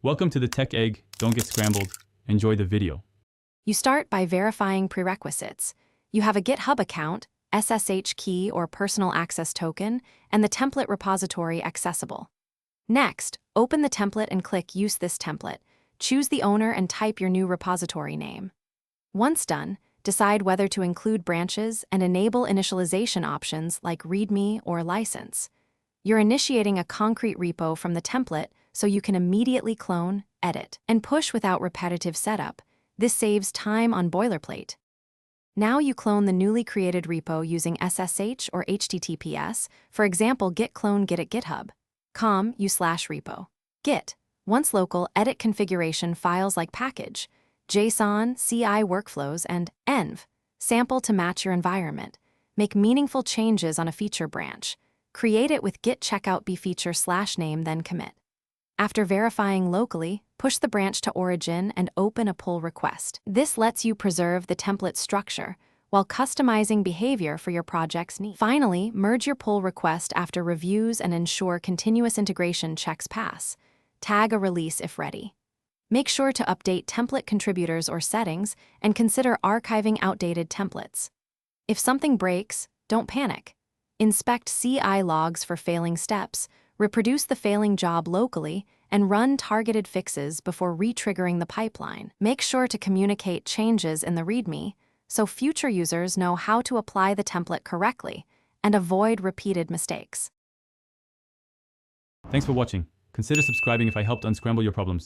Welcome to the Tech Egg. Don't get scrambled. Enjoy the video. You start by verifying prerequisites. You have a GitHub account, SSH key or personal access token, and the template repository accessible. Next, open the template and click Use this template. Choose the owner and type your new repository name. Once done, decide whether to include branches and enable initialization options like README or license. You're initiating a concrete repo from the template so you can immediately clone, edit, and push without repetitive setup. This saves time on boilerplate. Now you clone the newly created repo using SSH or HTTPS, for example git clone git at github.com u/repo. Git. Once local, edit configuration files like package, JSON, CI workflows, and env. Sample to match your environment. Make meaningful changes on a feature branch. Create it with git checkout bfeature/name, then commit. After verifying locally, push the branch to origin and open a pull request. This lets you preserve the template structure while customizing behavior for your project's needs. Finally, merge your pull request after reviews and ensure continuous integration checks pass. Tag a release if ready. Make sure to update template contributors or settings and consider archiving outdated templates. If something breaks, don't panic. Inspect CI logs for failing steps, reproduce the failing job locally, and run targeted fixes before re-triggering the pipeline. Make sure to communicate changes in the README so future users know how to apply the template correctly and avoid repeated mistakes. Thanks for watching. Consider subscribing if I helped unscramble your problems.